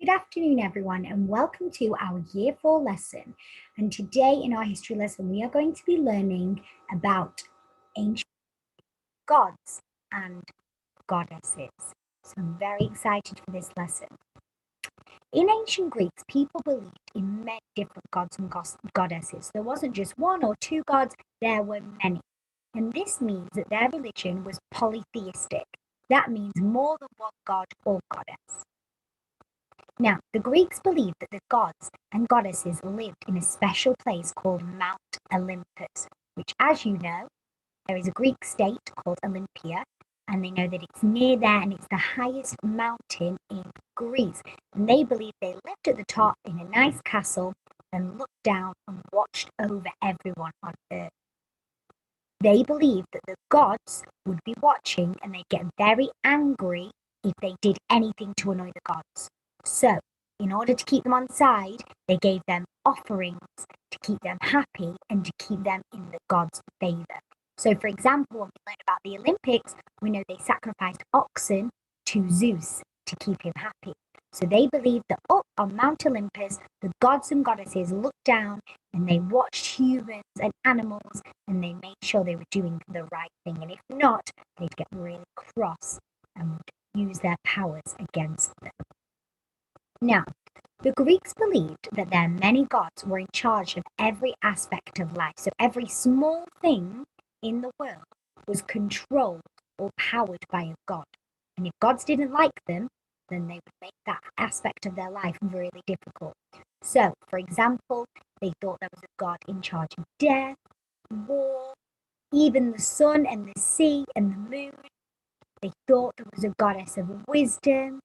Good afternoon, everyone, and welcome to our Year 4 lesson. And today in our history lesson, we are going to be learning about ancient gods and goddesses. So I'm very excited for this lesson. In ancient Greeks, people believed in many different gods and goddesses. There wasn't just one or two gods, there were many. And this means that their religion was polytheistic. That means more than one god or goddess. Now, the Greeks believed that the gods and goddesses lived in a special place called Mount Olympus, which, as you know, there is a Greek state called Olympia, and they know that it's near there and it's the highest mountain in Greece. And they believed they lived at the top in a nice castle and looked down and watched over everyone on earth. They believed that the gods would be watching and they'd get very angry if they did anything to annoy the gods. So, in order to keep them on side, they gave them offerings to keep them happy and to keep them in the gods' favor. So, for example, when we learn about the Olympics, we know they sacrificed oxen to Zeus to keep him happy. So they believed that up on Mount Olympus, the gods and goddesses looked down and they watched humans and animals and they made sure they were doing the right thing. And if not, they'd get really cross and would use their powers against them. Now, the Greeks believed that their many gods were in charge of every aspect of life. So every small thing in the world was controlled or powered by a god. And if gods didn't like them, then they would make that aspect of their life really difficult. So, for example, they thought there was a god in charge of death, war, even the sun and the sea and the moon. They thought there was a goddess of wisdom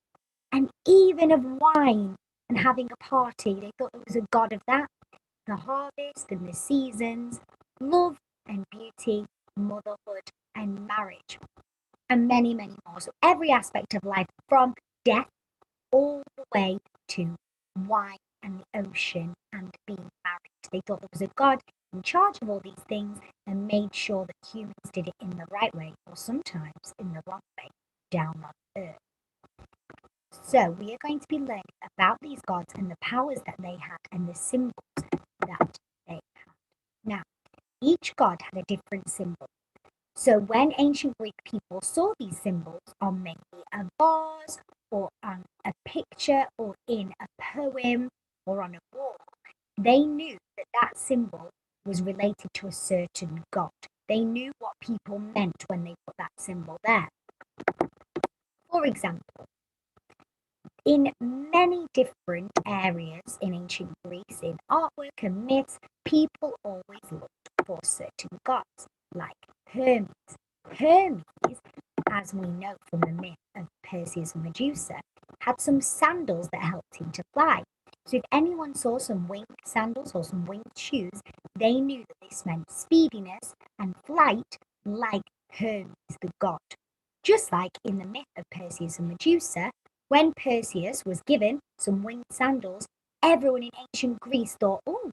and even of wine and having a party. They thought there was a god of that, the harvest and the seasons, love and beauty, motherhood and marriage, and many, many more. So every aspect of life, from death all the way to wine and the ocean and being married. They thought there was a god in charge of all these things and made sure that humans did it in the right way, or sometimes in the wrong way, down on earth. So we are going to be learning about these gods and the powers that they had and the symbols that they had. Now, each god had a different symbol. So when ancient Greek people saw these symbols on maybe a vase or on a picture or in a poem or on a wall, they knew that that symbol was related to a certain god. They knew what people meant when they put that symbol there. For example, in many different areas in ancient Greece, in artwork and myths, people always looked for certain gods, like Hermes. Hermes, as we know from the myth of Perseus and Medusa, had some sandals that helped him to fly. So if anyone saw some winged sandals or some winged shoes, they knew that this meant speediness and flight like Hermes, the god. Just like in the myth of Perseus and Medusa, when Perseus was given some winged sandals, everyone in ancient Greece thought, oh,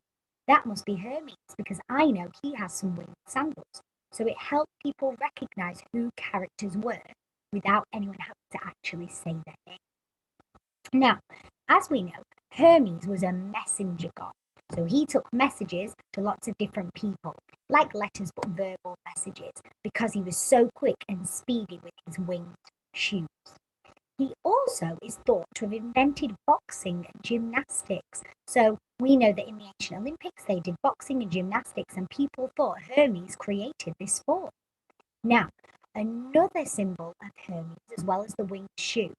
that must be Hermes because I know he has some winged sandals. So it helped people recognize who characters were without anyone having to actually say their name. Now, as we know, Hermes was a messenger god. So he took messages to lots of different people, like letters but verbal messages, because he was so quick and speedy with his winged shoes. He also is thought to have invented boxing and gymnastics. So we know that in the ancient Olympics they did boxing and gymnastics, and people thought Hermes created this sport. Now, another symbol of Hermes, as well as the winged shoe,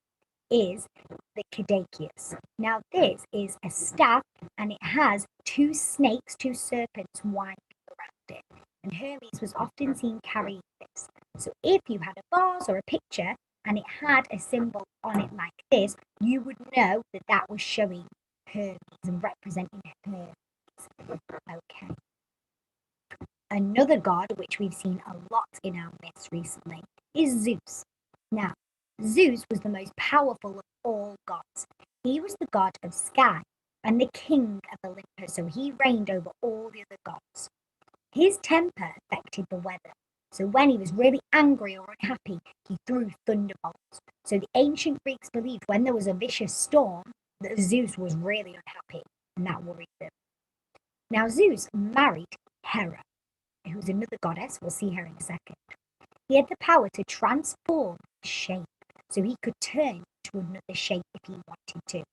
is the caduceus. Now, this is a staff and it has two snakes, two serpents winding around it. And Hermes was often seen carrying this. So if you had a vase or a picture and it had a symbol on it like this, you would know that that was showing Hermes and representing Hermes. Okay. Another god, which we've seen a lot in our myths recently, is Zeus. Now, Zeus was the most powerful of all gods. He was the god of sky and the king of Olympus, so he reigned over all the other gods. His temper affected the weather. So when he was really angry or unhappy, he threw thunderbolts. So the ancient Greeks believed when there was a vicious storm, that Zeus was really unhappy, and that worried them. Now, Zeus married Hera, who's another goddess. We'll see her in a second. He had the power to transform shape, so he could turn to another shape if he wanted to.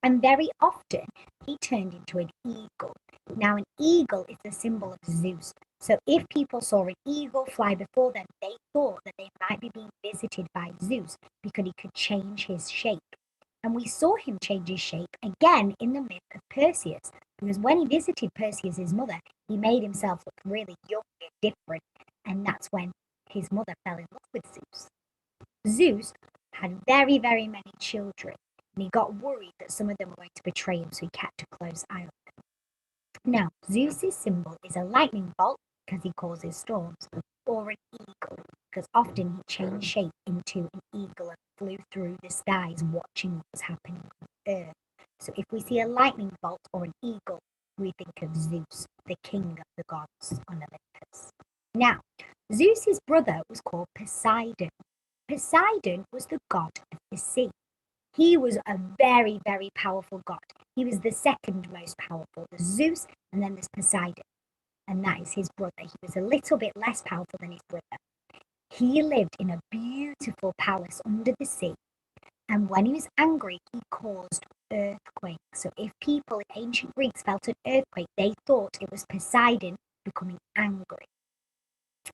And very often, he turned into an eagle. Now, an eagle is the symbol of Zeus. So if people saw an eagle fly before them, they thought that they might be being visited by Zeus because he could change his shape. And we saw him change his shape again in the myth of Perseus, because when he visited Perseus' mother, he made himself look really young and different. And that's when his mother fell in love with Zeus. Zeus had very, very many children, and he got worried that some of them were going to betray him, so he kept a close eye on them. Now, Zeus's symbol is a lightning bolt, because he causes storms, or an eagle, because often he changed shape into an eagle and flew through the skies watching what was happening on Earth. So if we see a lightning bolt or an eagle, we think of Zeus, the king of the gods on Olympus. Now, Zeus's brother was called Poseidon. Poseidon was the god of the sea. He was a very, very powerful god. He was the second most powerful. There's Zeus, and then there's Poseidon. And that is his brother. He was a little bit less powerful than his brother. He lived in a beautiful palace under the sea. And when he was angry, he caused earthquakes. So if people in ancient Greeks felt an earthquake, they thought it was Poseidon becoming angry.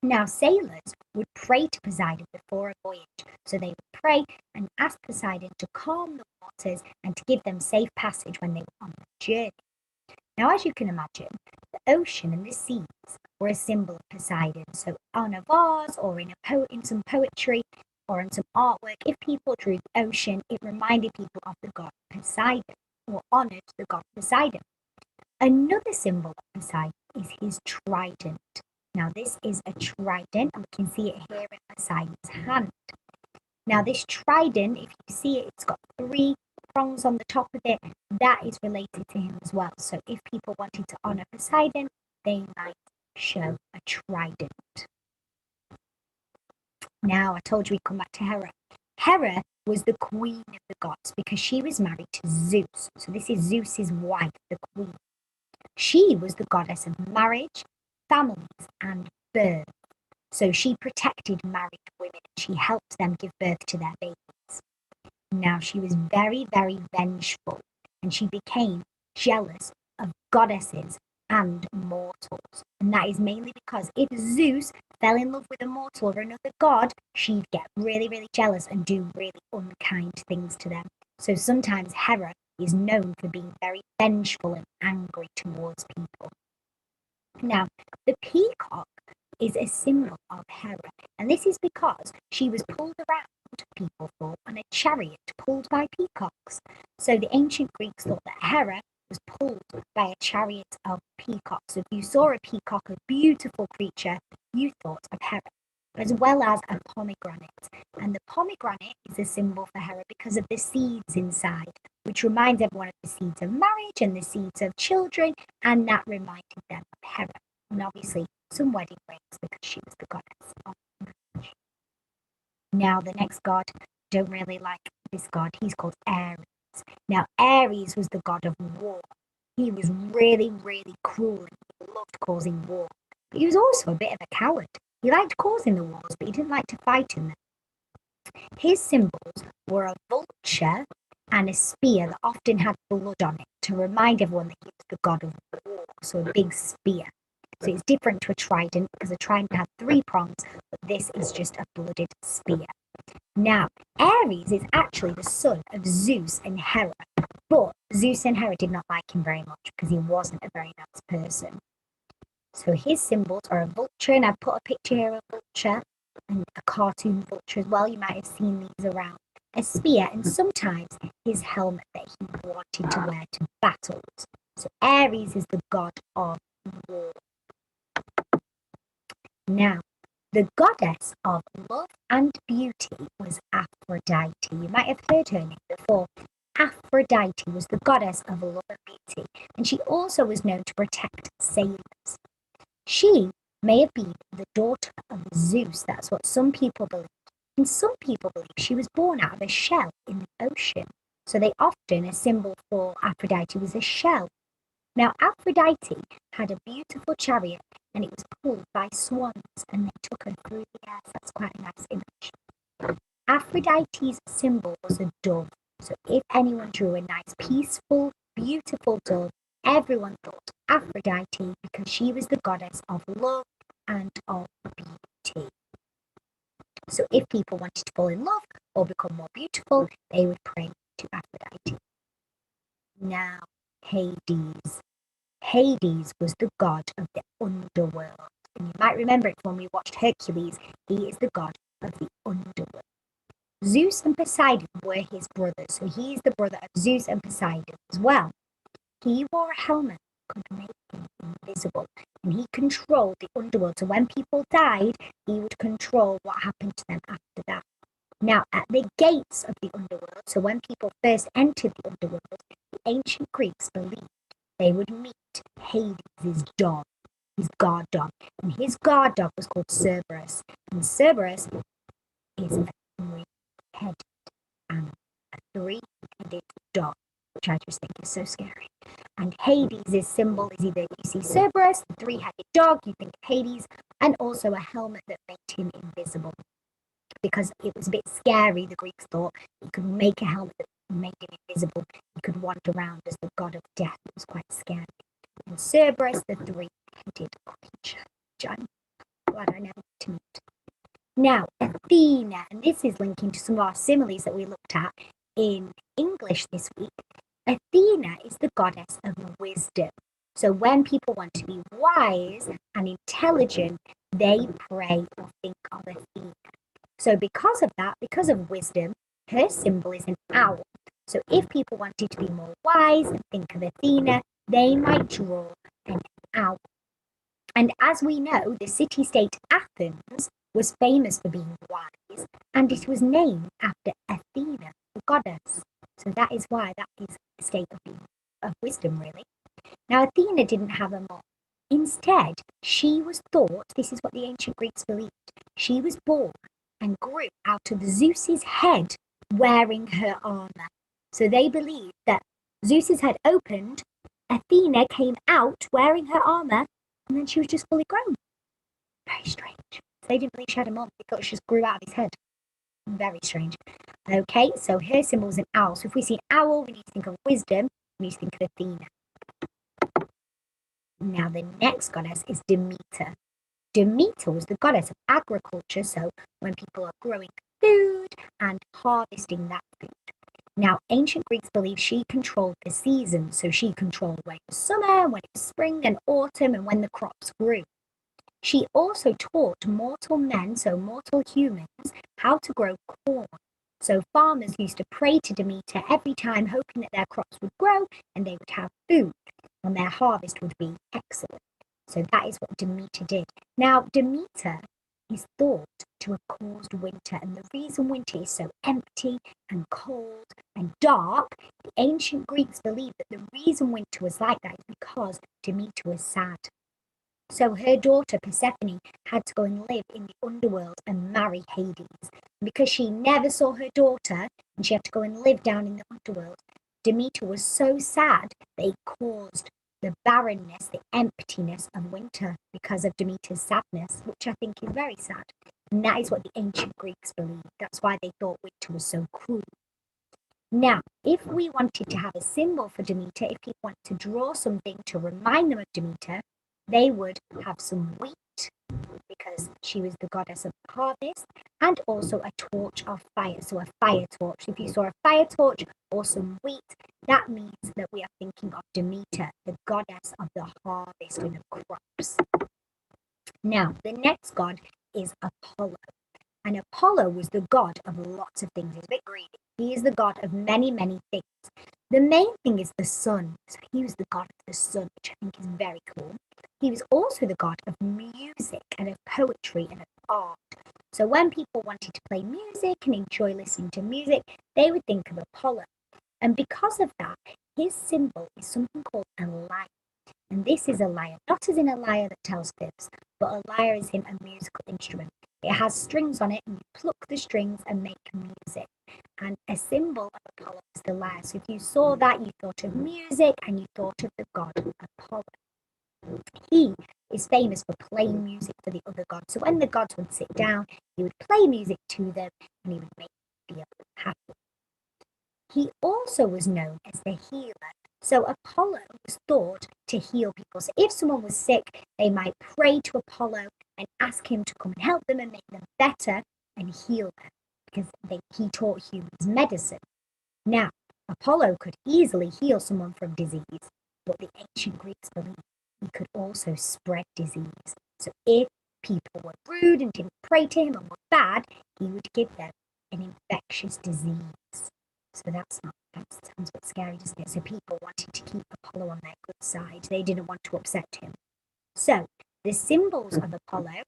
Now, sailors would pray to Poseidon before a voyage. So they would pray and ask Poseidon to calm the waters and to give them safe passage when they were on the journey. Now, as you can imagine, the ocean and the seas were a symbol of Poseidon. So on a vase or in some poetry or in some artwork, if people drew the ocean, it reminded people of the god Poseidon or honored the god Poseidon. Another symbol of Poseidon is his trident. Now, this is a trident, and we can see it here in Poseidon's hand. Now, this trident, if you see it, it's got 3 prongs on the top of it. That is related to him as well. So if people wanted to honor Poseidon, they might show a trident. Now, I told you we'd come back to Hera. Hera was the queen of the gods because she was married to Zeus. So this is Zeus's wife, the queen. She was the goddess of marriage, families, and birth. So she protected married women. She helped them give birth to their babies. Now, she was very, very vengeful, and she became jealous of goddesses and mortals. And that is mainly because if Zeus fell in love with a mortal or another god, she'd get really, really jealous and do really unkind things to them. So sometimes Hera is known for being very vengeful and angry towards people. Now, the peacock is a symbol of Hera, and this is because she was pulled around, people thought, on a chariot pulled by peacocks. So the ancient Greeks thought that Hera was pulled by a chariot of peacocks. So if you saw a peacock, a beautiful creature, you thought of Hera, as well as a pomegranate. And the pomegranate is a symbol for Hera because of the seeds inside, which reminds everyone of the seeds of marriage and the seeds of children, and that reminded them of Hera. And obviously some wedding rings because she was the goddess of marriage. Now, the next god, don't really like this god. He's called Aries. Now, Aries was the god of war. He was really, really cruel and he loved causing war. But he was also a bit of a coward. He liked causing the wars, but he didn't like to fight in them. His symbols were a vulture and a spear that often had blood on it to remind everyone that he was the god of war, so a big spear. So it's different to a trident because a trident had 3 prongs, but this is just a blooded spear. Now, Aries is actually the son of Zeus and Hera, but Zeus and Hera did not like him very much because he wasn't a very nice person. So his symbols are a vulture, and I've put a picture here of a vulture and a cartoon vulture as well. You might have seen these around. A spear, and sometimes his helmet that he wanted to wear to battles. So Aries is the god of war. Now, the goddess of love and beauty was Aphrodite. You might have heard her name before. Aphrodite was the goddess of love and beauty, and she also was known to protect sailors. She may have been the daughter of Zeus. That's what some people believe. And some people believe she was born out of a shell in the ocean. So they often, a symbol for Aphrodite was a shell. Now, Aphrodite had a beautiful chariot and it was pulled by swans and they took her through the air. So that's quite a nice image. Aphrodite's symbol was a dove. So if anyone drew a nice, peaceful, beautiful dove, everyone thought Aphrodite because she was the goddess of love and of beauty. So if people wanted to fall in love or become more beautiful, they would pray to Aphrodite. Now, Hades. Hades was the god of the underworld. And you might remember it when we watched Hercules. He is the god of the underworld. Zeus and Poseidon were his brothers. So he is the brother of Zeus and Poseidon as well. He wore a helmet that could make him invisible. And he controlled the underworld. So when people died, he would control what happened to them after that. Now, at the gates of the underworld, so when people first entered the underworld, the ancient Greeks believed they would meet Hades' dog, his guard dog. And his guard dog was called Cerberus. And Cerberus is a three-headed animal, a three-headed dog, which I just think is so scary. And Hades' symbol is either you see Cerberus, the three-headed dog, you think of Hades, and also a helmet that made him invisible. Because it was a bit scary, the Greeks thought he could make a helmet that made him invisible. He could wander around as the god of death. It was quite scary. And Cerberus, the three-headed creature, which I'm glad I never got to meet. Now, Athena, and this is linking to some of our similes that we looked at in English this week. Athena is the goddess of wisdom. So when people want to be wise and intelligent, they pray or think of Athena. So because of that, because of wisdom, her symbol is an owl. So if people wanted to be more wise and think of Athena, they might draw an owl. And as we know, the city-state Athens was famous for being wise, and it was named after Athena, the goddess. So that is why that is a state of wisdom, really. Now, Athena didn't have a mom. Instead, she was thought, this is what the ancient Greeks believed, she was born and grew out of Zeus's head wearing her armor. So they believed that Zeus's head opened, Athena came out wearing her armor, and then she was just fully grown. Very strange. They didn't believe she had a mom. They thought she just grew out of his head. Very strange. Okay, so her symbol is an owl. So if we see an owl, we need to think of wisdom. We need to think of Athena. Now the next goddess is Demeter. Demeter was the goddess of agriculture, so when people are growing food and harvesting that food. Now, ancient Greeks believed she controlled the seasons, so she controlled when it was summer, when it was spring and autumn, and when the crops grew. She also taught mortal men, so mortal humans, how to grow corn. So farmers used to pray to Demeter every time, hoping that their crops would grow and they would have food, and their harvest would be excellent. So that is what Demeter did. Now, Demeter is thought to have caused winter, and the reason winter is so empty and cold and dark, the ancient Greeks believed that the reason winter was like that is because Demeter was sad. So her daughter Persephone had to go and live in the underworld and marry Hades. And because she never saw her daughter and she had to go and live down in the underworld, Demeter was so sad that it caused the barrenness, the emptiness of winter because of Demeter's sadness, which I think is very sad. And that is what the ancient Greeks believed. That's why they thought winter was so cruel. Now, if we wanted to have a symbol for Demeter, if people want to draw something to remind them of Demeter, they would have some wheat because she was the goddess of harvest, and also a torch of fire. So a fire torch. If you saw a fire torch or some wheat, that means that we are thinking of Demeter, the goddess of the harvest and the crops. Now, the next god is Apollo. And Apollo was the god of lots of things. He's a bit greedy. He is the god of many, many things. The main thing is the sun. So he was the god of the sun, which I think is very cool. He was also the god of music and of poetry and of art. So when people wanted to play music and enjoy listening to music, they would think of Apollo. And because of that, his symbol is something called a light. And this is a lyre, not as in a lyre that tells fibs, but a lyre is in a musical instrument. It has strings on it, and you pluck the strings and make music. And a symbol of Apollo is the lyre. So if you saw that, you thought of music and you thought of the god Apollo. He is famous for playing music for the other gods. So when the gods would sit down, he would play music to them and he would make them feel happy. He also was known as the healer. So Apollo was thought to heal people. So if someone was sick, they might pray to Apollo and ask him to come and help them and make them better and heal them because he taught humans medicine. Now, Apollo could easily heal someone from disease, but the ancient Greeks believed he could also spread disease. So if people were rude and didn't pray to him and were bad, he would give them an infectious disease. So that sounds a bit scary, doesn't it? So people wanted to keep Apollo on their good side. They didn't want to upset him. So the symbols of Apollo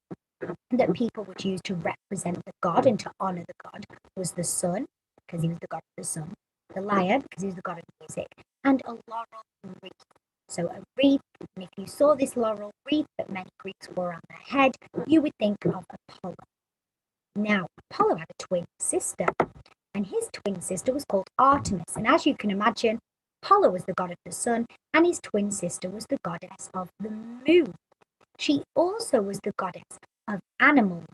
that people would use to represent the god and to honor the god was the sun, because he was the god of the sun, the lyre, because he was the god of music, and a laurel wreath. So a wreath, and if you saw this laurel wreath that many Greeks wore on their head, you would think of Apollo. Now, Apollo had a twin sister, and his twin sister was called Artemis. And as you can imagine, Apollo was the god of the sun, and his twin sister was the goddess of the moon. She also was the goddess of animals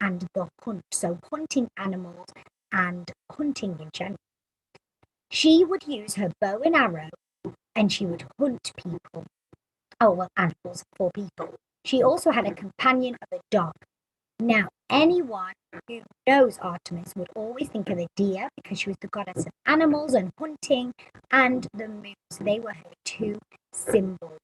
and the hunt, so hunting animals and hunting in general. She would use her bow and arrow, and she would hunt people. Oh, well, animals for people. She also had a companion of a dog. Now, anyone who knows Artemis would always think of a deer because she was the goddess of animals and hunting, and the moon. So they were her two symbols.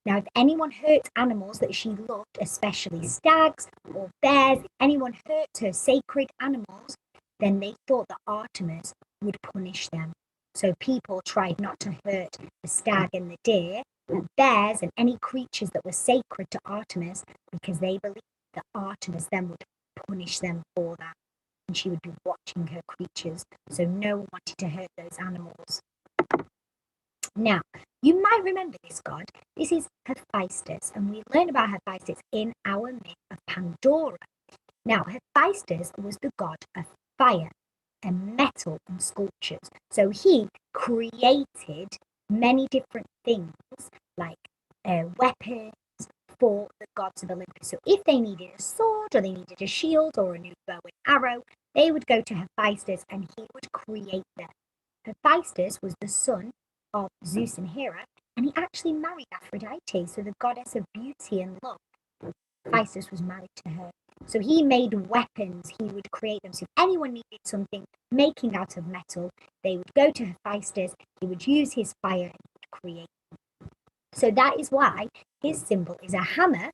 Now, if anyone hurts animals that she loved, especially stags or bears, if anyone hurts her sacred animals, then they thought that Artemis would punish them. So people tried not to hurt the stag and the deer, and bears and any creatures that were sacred to Artemis because they believed that Artemis then would punish them for that. And she would be watching her creatures. So no one wanted to hurt those animals. Now, you might remember this god. This is Hephaestus, and we learn about Hephaestus in our myth of Pandora. Now, Hephaestus was the god of fire and metal and sculptures. So he created many different things like weapons for the gods of Olympus. So if they needed a sword or they needed a shield or a new bow and arrow, they would go to Hephaestus and he would create them. Hephaestus was the son of Zeus and Hera, and he actually married Aphrodite, so the goddess of beauty and love. Hephaestus was married to her. So he made weapons, he would create them. So if anyone needed something making out of metal, they would go to Hephaestus, he would use his fire and he would create them. So that is why his symbol is a hammer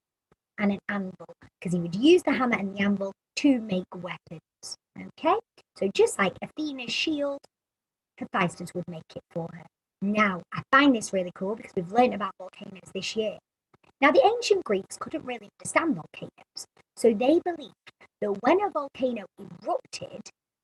and an anvil, because he would use the hammer and the anvil to make weapons. Okay? So just like Athena's shield, Hephaestus would make it for her. Now, I find this really cool because we've learned about volcanoes this year. Now, the ancient Greeks couldn't really understand volcanoes, so they believed that when a volcano erupted,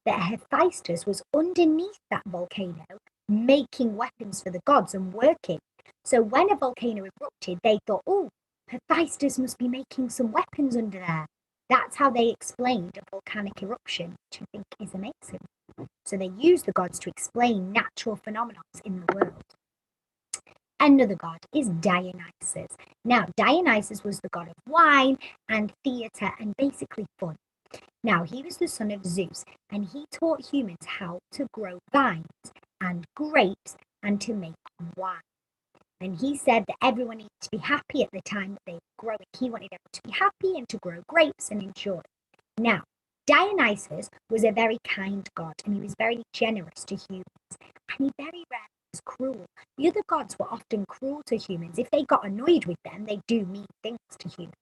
that Hephaestus was underneath that volcano making weapons for the gods and working. So when a volcano erupted, they thought, oh, Hephaestus must be making some weapons under there. That's how they explained a volcanic eruption, which I think is amazing. So they use the gods to explain natural phenomena in the world. Another god is Dionysus. Now, Dionysus was the god of wine and theatre and basically fun. Now, he was the son of Zeus, and he taught humans how to grow vines and grapes and to make wine. And he said that everyone needed to be happy at the time that they were growing. He wanted everyone to be happy and to grow grapes and enjoy. Now, Dionysus was a very kind god, and he was very generous to humans, and he very rarely was cruel. The other gods were often cruel to humans. If they got annoyed with them, they do mean things to humans.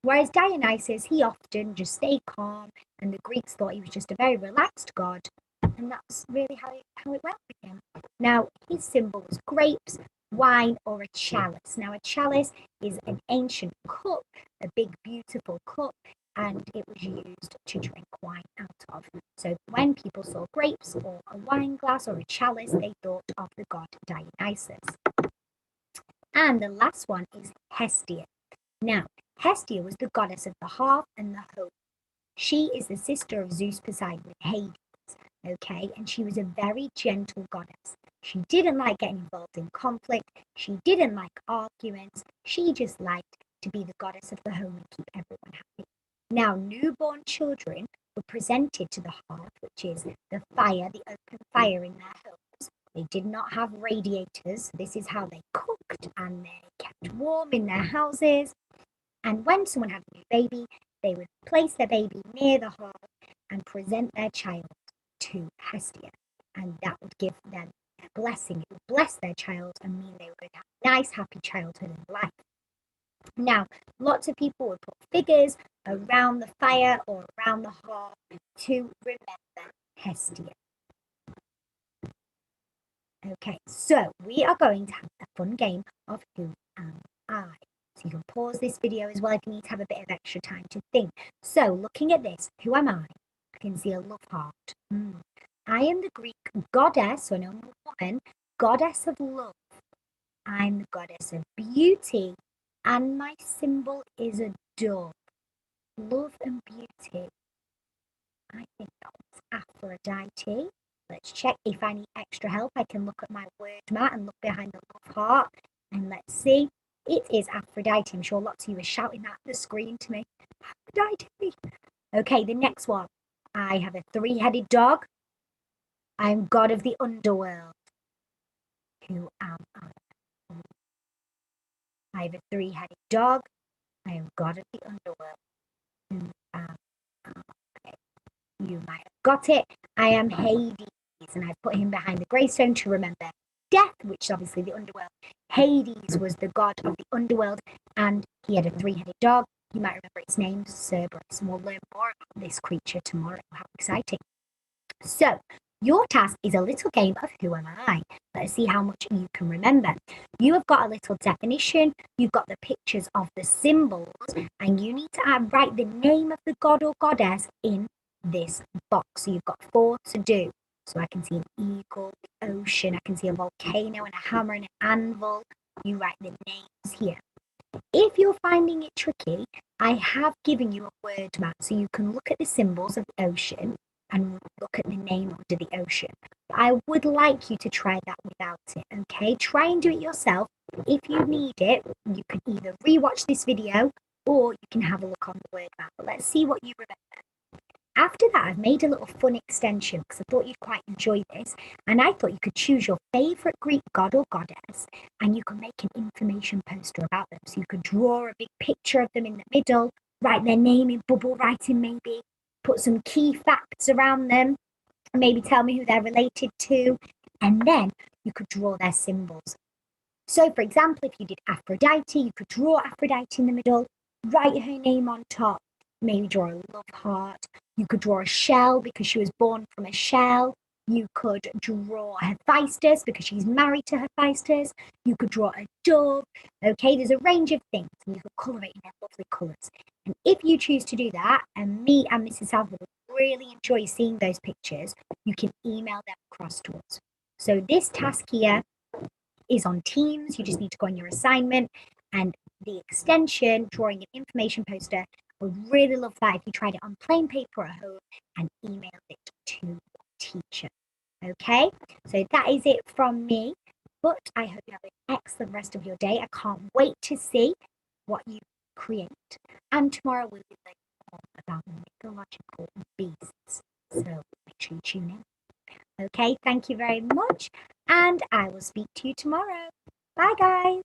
Whereas Dionysus, he often just stayed calm, and the Greeks thought he was just a very relaxed god, and that's really how it went with him. Now, his symbol was grapes, wine, or a chalice. Now, a chalice is an ancient cup, a big, beautiful cup, and it was used to drink wine out of. So when people saw grapes or a wine glass or a chalice, they thought of the god Dionysus. And the last one is Hestia. Now, Hestia was the goddess of the hearth and the home. She is the sister of Zeus, Poseidon, and Hades, okay? And she was a very gentle goddess. She didn't like getting involved in conflict. She didn't like arguments. She just liked to be the goddess of the home and keep everyone happy. Now, newborn children were presented to the hearth, which is the fire, the open fire in their homes. They did not have radiators. This is how they cooked and they kept warm in their houses. And when someone had a new baby, they would place their baby near the hearth and present their child to Hestia. And that would give them a blessing. It would bless their child and mean they were going to have a nice, happy childhood and life. Now, lots of people would put figures around the fire or around the hearth to remember Hestia. Okay, so we are going to have a fun game of Who Am I? So you can pause this video as well if you need to have a bit of extra time to think. So looking at this, who am I? I can see a love heart. I am the Greek goddess, so no woman, goddess of love. I'm the goddess of beauty, and my symbol is a dove. Love and beauty. I think that was Aphrodite. Let's check. If I need extra help, I can look at my word mat and look behind the love heart. And let's see. It is Aphrodite. I'm sure lots of you are shouting that at the screen to me. Aphrodite. Okay, the next one. I have a three-headed dog. I'm god of the underworld. Who am I? I have a three-headed dog. I am god of the underworld. Who am I? Okay. You might have got it. I am Hades, and I've put him behind the gravestone to remember death, which is obviously the underworld. Hades was the god of the underworld, and he had a three-headed dog. You might remember its name, Cerberus, and we'll learn more about this creature tomorrow. How exciting. So, your task is a little game of Who Am I? Let's see how much you can remember. You have got a little definition, you've got the pictures of the symbols, and you need to write the name of the god or goddess in this box. So you've got 4 to do. So I can see an eagle, the ocean, I can see a volcano and a hammer and an anvil. You write the names here. If you're finding it tricky, I have given you a word map so you can look at the symbols of the ocean and look at the name under the ocean. But I would like you to try that without it, okay? Try and do it yourself. If you need it, you can either rewatch this video or you can have a look on the word map. But let's see what you remember. After that, I've made a little fun extension because I thought you'd quite enjoy this. And I thought you could choose your favourite Greek god or goddess and you can make an information poster about them. So you could draw a big picture of them in the middle, write their name in bubble writing maybe, put some key facts around them, maybe tell me who they're related to, and then you could draw their symbols. So, for example, if you did Aphrodite, you could draw Aphrodite in the middle, write her name on top, maybe draw a love heart. You could draw a shell because she was born from a shell. You could draw Hephaestus because she's married to Hephaestus. You could draw a dove. Okay, there's a range of things, and you could colour it in their lovely colours. And if you choose to do that, and me and Mrs. Salvador would really enjoy seeing those pictures, you can email them across to us. So this task here is on Teams. You just need to go on your assignment, and the extension, drawing an information poster, I would really love that if you tried it on plain paper at home and emailed it to your teacher. Okay, so that is it from me, but I hope you have an excellent rest of your day. I can't wait to see what you create, and tomorrow we'll be learning more about mythological beasts, so make sure you tune in. Okay, thank you very much, and I will speak to you tomorrow. Bye guys.